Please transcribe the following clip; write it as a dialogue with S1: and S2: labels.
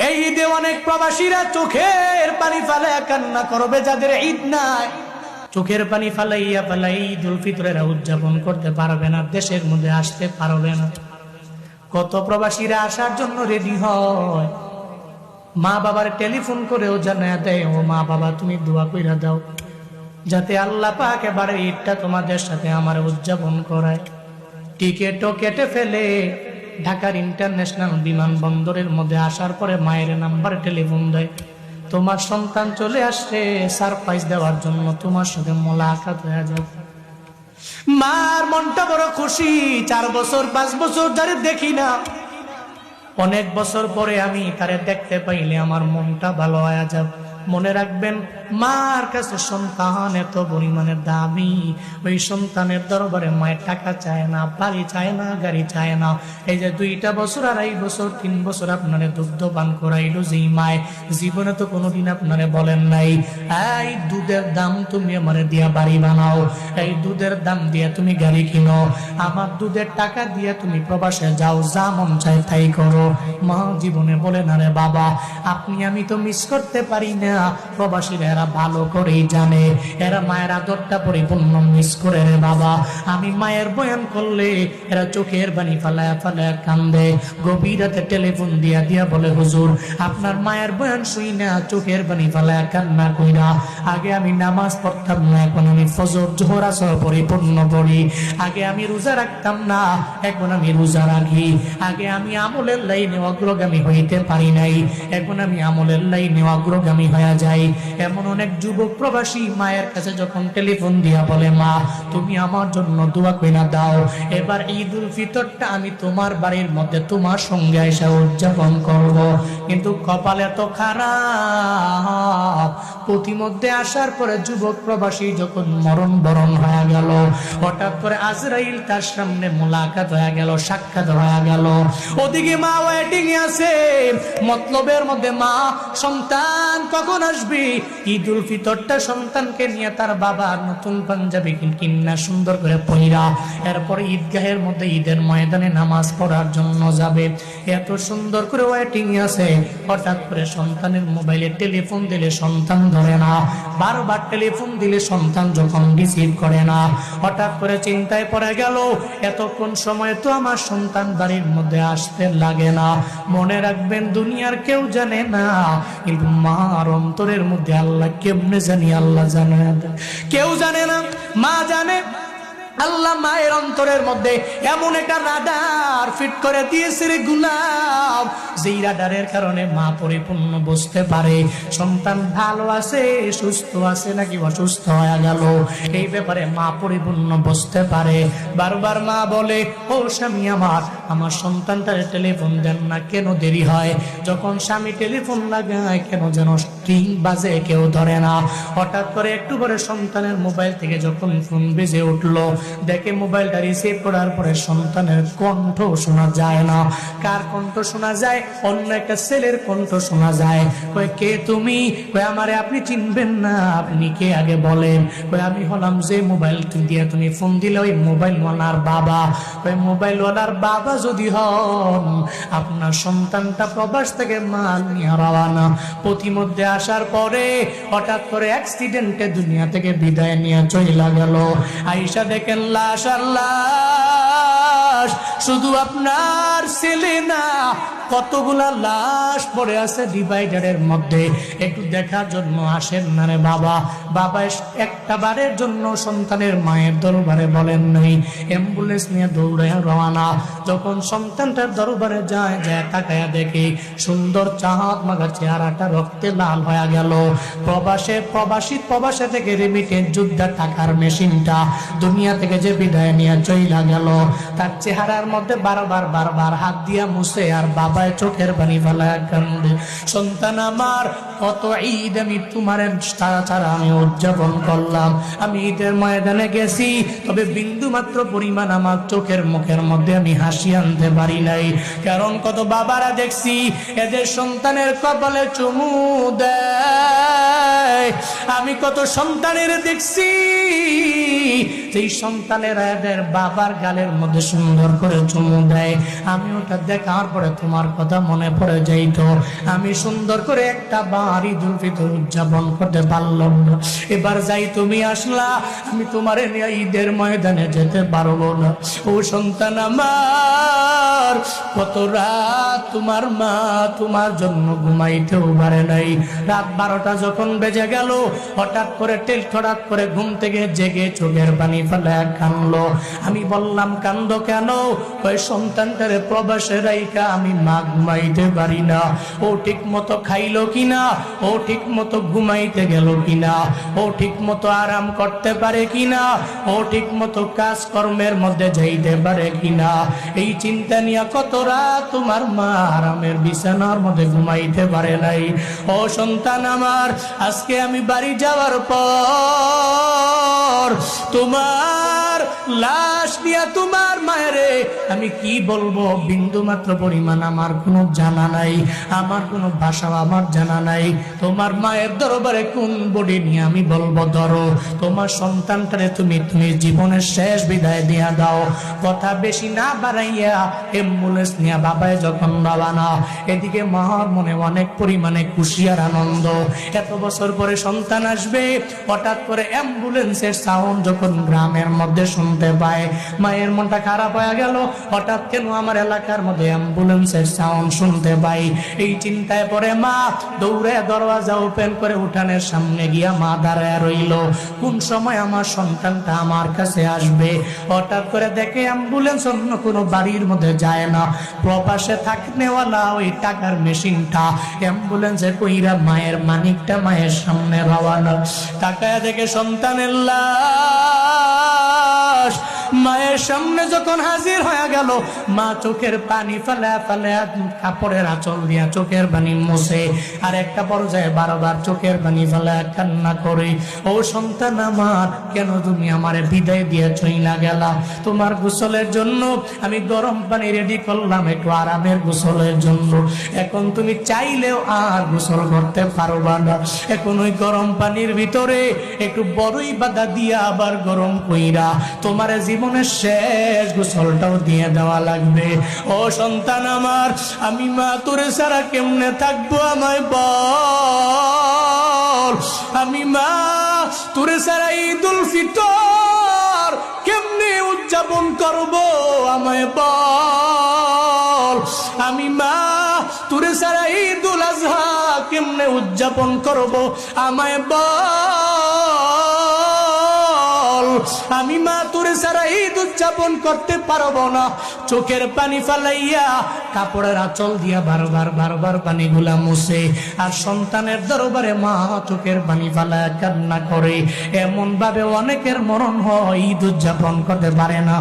S1: এই ঈদে অনেক প্রবাসীরা চোখের পানি ফালাইয়া কান্না করবে, যাদের ঈদ নাই চোখের পানি ফালাইয়া ঈদ উল ফিতরের উদযাপন করতে পারবে না, দেশের মধ্যে আসতে পারবে না। কত প্রবাসীরা আসার জন্য রেডি হয়, মা বাবার টেলিফোন করেও জানায় দেয়, ও মা বাবা তুমি দোয়া কইরা দাও যাতে আল্লাহ পাক এবারে ঈদটা তোমাদের সাথে আমার উদযাপন করায়। টিকেটও কেটে ফেলে ঢাকার ইন্টারন্যাশনাল বিমানবন্দরের মধ্যে আসার পরে মায়ের নাম্বার টেলিফোন দেয়, তোমার সন্তান চলে আসছে সারপ্রাইজ দেওয়ার জন্য, তোমার সাথে মোলাকাত হয়ে যাবে। মার মনটা বড় খুশি, 4 বছর 5 বছর ধরে দেখি না, অনেক বছর পরে আমি তারে দেখতে পাইলে আমার মনটা ভালো হয়ে যাবে। মনে রাখবেন, মার কাছে সন্তান এত পরিমাণে দামি, ওই সন্তানের দরবারে মায়ের টাকা চায় না, বাড়ি চায় না, গাড়ি চায় না। এই যে 2টা বছর 2.5 বছর 3 বছর আপনারে দুগ্ধ পান করাইলো যেই মায়, জীবনে তো কোনোদিন আপনারে বলেন নাই এই দুধের দাম তুমি আমারে দিয়া বাড়ি বানাও, এই দুধের দাম দিয়ে তুমি গাড়ি কিনো, আমার দুধের টাকা দিয়ে তুমি প্রবাসে যাও, যা মন চায় তাই করো। মা জীবনে বলে না রে বাবা, আপনি আমি তো মিস করতে পারি না, প্রবাসীরা এরা ভালো করেই জানে, এরা মায়ের আদরটা পরিপূর্ণ মিস করে রে বাবা। আমি মায়ের বয়ান করলে এরা চোখের পানি ফালায়া ফালায়া কান্দে, গভীর রাতে টেলিফোন দিয়া দিয়া বলে, হুজুর আপনার মায়ের বয়ান শুই না চোখের পানি ফালায়া কান্না কইরা, আগে আমি নামাজ পড়তাম না, এখন আমি ফজর জোহর আসর পরিপূর্ণ পড়ি, আগে আমি রোজা রাখতাম না, এখন আমি রোজা রাখি, আগে আমি আমলের লাইনে অগ্রগামী হইতে পারি নাই, এখন আমি আমলের লাইনে অগ্রগামী হয়ে যাই। এমন অনেক যুবক প্রবাসী মায়ের কাছে যখন টেলিফোন দিয়া বলে, মা তুমি আমার জন্য দোয়া কইরা দাও, এবার ঈদ উল ফিতরটা আমি তোমার বাড়ির মধ্যে তোমার সঙ্গে এসে উদযাপন করব, কিন্তু কপালে তো খারাপ, প্রতিমধ্যে আসার পরে যুবক প্রবাসী যখন মরণ বরণ হয়ে গেল, হঠাৎ করে আজরাইল তার সামনে মোলাকাত হয়ে গেল, সাক্ষাৎ হয়ে গেল। ওদিকে মা ওয়েটিং এ আছে, মতলবের মধ্যে মা সন্তান কখন আসবে, ঈদ উল ফিতরটা সন্তানকে নিয়ে তার বাবা নতুন পাঞ্জাবি কিন্না সুন্দর করে পয়রা এরপর ঈদগাহের মধ্যে ঈদের ময়দানে নামাজ পড়ার জন্য যাবে, এত সুন্দর করে ওয়েটিং আছে। হঠাৎ করে সন্তানের মোবাইলে টেলিফোন দিলে সন্তান ধরে না, বারবার টেলিফোন দিলে সন্তান যখন রিসিভ করে না, হঠাৎ করে চিন্তায় পড়ে গেল, এতক্ষণ সময় তো আমার সন্তান বাড়ির মধ্যে আসতে লাগে না। মনে রাখবেন, দুনিয়ার কেউ জানে না, কিন্তু মার অন্তরের মধ্যে আল্লাহ কেমনে জানি, আল্লাহ জানে, কেউ জানে না, মা জানে। আল্লাহ মায়ের অন্তরের মধ্যে এমন একটা রাডার ফিট করে দিয়েছে রে গুলাম, যেই রাডারের কারণে মা পরিপূর্ণ বুঝতে পারে সন্তান ভালো আছে, সুস্থ আছে নাকি অসুস্থ হয়ে গেল, এই ব্যাপারে মা পরিপূর্ণ বুঝতে পারে। বারবার মা বলে, ও স্বামী আমার সন্তানটার টেলিফোন দেন না, কেন দেরি হয়, যখন স্বামী টেলিফোন লাগায় কেন যেন স্ট্রিং বাজে, কেউ ধরে না। হঠাৎ করে একটু পরে সন্তানের মোবাইল থেকে যখন ফোন বেজে উঠলো, দেখে মোবাইলটা রিসিভ করার পরে সন্তানের কণ্ঠ শোনা যায় না। কার কণ্ঠ শোনা যায়? অন্য একটা ছেলের কণ্ঠ শোনা যায়। কই, কে তুমি? কই, আমারে আপনি চিনবেন না, আপনি কে আগে বলেন। কই, আমি হলাম যে মোবাইল দিয়ে তুমি ফোন দিলে ওই মোবাইলওয়ালার বাবা। কই, মোবাইলওয়ালার বাবা যদি হন, আপনার সন্তানটা প্রবাস থেকে মাল নিয়ে রওনা, প্রতিমধ্যে আসার পরে হঠাৎ করে অ্যাক্সিডেন্টে দুনিয়া থেকে বিদায় নিয়ে চলে গেল। আয়েশা দেখেন লাশ আর লাশ, শুধু আপনার ছেলে না, কতগুলা লাশ পড়ে আছে ডিভাইডারের মধ্যে, একটু দেখার জন্য আসেন না রে বাবা। বাবা একটা বারের জন্য সন্তানের মায়ের দরবারে বলেন নাই, অ্যাম্বুলেন্স নিয়ে দৌড়ে রওনা। যখন সন্তানটার দরবারে যায় তাকায়া দেখে সুন্দর চাঁদ মাগা চেহারাটা রক্তে লাল হয়ে গেল। প্রবাসী থেকে রেমিটেন্স যোদ্ধা টাকার মেশিনটা দুনিয়া থেকে যে বিদায় নিয়ে চইলা গেল, তার চেহারার মধ্যে বারবার হাত দিয়া মুছে, আর বাবায় চোখের পানি ফেলায় কান্দে, সন্তান আমার কত ঈদ আমি তোমার ছাড়া আমি উদযাপন করলাম, আমি ঈদের ময়দানে গেছি, তবে বিন্দু মাত্র পরিমাণ আমার চোখের মুখের মধ্যে আমি হাসি আনতে পারি নাই। কারণ কত বাবারা দেখছি এদের সন্তানের কপালে চুমু দেয়, আমি কত সন্তানের দেখছি সেই সন্তানেরা এদের বাবার গালের মধ্যে সুন্দর করে চুমু দেয়, আমি ওটা দেখার পরে তোমার কথা মনে পড়ে যাইতো। আমি সুন্দর করে একটা বার ঈদুল ফিতর উদযাপন করতে পারলাম না। এবার যাই তুমি আসলা, আমি তোমার নিয়ে ঈদের ময়দানে যেতে পারবো না। ও সন্তান আমার, কত রাত তোমার মা তোমার জন্য ঘুমাইতেও পারে নাই। রাত 12টা যখন বেজে গেল, হঠাৎ করে হঠাৎ করে ঘুম থেকে জেগে চোখের পানি ফেলে কানলো। আমি বললাম কান্দো কেন? ওই সন্তানটারে প্রবাসে রাইখা আমি মা ঘুমাইতে পারি না। ও ঠিক মতো খাইলো কিনা, ও ঠিক মতো ঘুমাইতে গেল কিনা, ও ঠিক মতো আরাম করতে পারে কিনা, ও ঠিক মতো কাজকর্মের মধ্যে যাইতে পারে কিনা, এই চিন্তা নিয়ে কত রাত তোমার মা আরামের বিছানার মধ্যে ঘুমাইতে পারে নাই। ও সন্তান আমার, আজকে আমি বাড়ি যাওয়ার পর তোমার লাশ দিয়া তোমার মায়েরে আমি কি বলবো বিন্দু মাত্র পরিমাণ আমার কোনো জানা নাই, আমার কোনো ভাষা আমার জানা নাই। তোমার মায়ের দরবারে কোন বডি নিয়ে আমি বলবো ধরো তোমার সন্তানটারে তুমি জীবনের শেষ বিদায় দিয়া দাও। কথা বেশি না বাড়াইয়া অ্যাম্বুলেন্স নিয়ে বাবায় যখন রওনা, এদিকে মার মনে অনেক পরিমাণে খুশি আর আনন্দ। এত বছর পরে সন্তান আসবে, হঠাৎ করে অ্যাম্বুলেন্সের সাউন্ড যখন গ্রামের মধ্যে শুনতে পায়, মায়ের মনটা খারাপ হয়ে গেল। হঠাৎ কেন আমার এলাকার মধ্যে অ্যাম্বুলেন্সের সাউন্ড শুনতে পাই, এই চিন্তায় পরে মা দৌড়ে দরওয়াজা ওপেন করে উঠানের সামনে গিয়া মা দাঁড়ায় রইল, কোন সময় আমার সন্তানটা আমার কাছে আসবে। হঠাৎ করে দেখে অ্যাম্বুলেন্স অন্য কোনো বাড়ির মধ্যে যায় না, প্রবাসে থাকনেওয়ালা ওই টাকার মেশিনটা অ্যাম্বুলেন্সে কইরা মায়ের মানিকটা মায়ের সামনে রওয়ানা। তাকায় দেখে সন্তানের লাশ মায়ের সামনে যখন হাজির হয়ে গেল, মা চোখের পানি ফেলে ফেলে কাপড়ের আঁচল দিয়া চোখের পানি মুছে, আর একটা পর্যায়ে বারবার চোখের পানি ফেলে কান্না করে, ও সন্তান আমার, কেন তুমি আমারে বিদায় দিয়ে চইলা গেলা? তোমার গোসলের জন্য আমি গরম পানি রেডি করলাম একটু আরামের গোসলের জন্য, এখন তুমি চাইলেও আর গোসল করতে পারবা না। এখন ওই গরম পানির ভিতরে একটু বড়ই বাদা দিয়া আবার গরম কইরা তোমার জীবনের শেষ গোসলটাও দিয়ে দেওয়া লাগবে। ও সন্তান আমার, আমি মা তোরে ছাড়া কেমনে থাকবো আমায় বল? আমি মা তোরে ছাড়া ঈদুল ফিতর কেমনে উদযাপন করবো আমায় বল? আমি মা তোরে ছাড়া ঈদুল আজহা কেমনে উদযাপন করবো আমায় বল? আমি মা তোরে ছাড়া ঈদ উদযাপন করতে পারবো না। চোখের পানি ফালাইয়া কাপড়ের আঁচল দিয়া বারবার পানিগুলা মুছে, আর সন্তানের দরবারে মা চোখের পানি ফালাইয়া কান্না করে। এমন ভাবে অনেকের মরণ হয়, ঈদ উদযাপন করতে পারে না।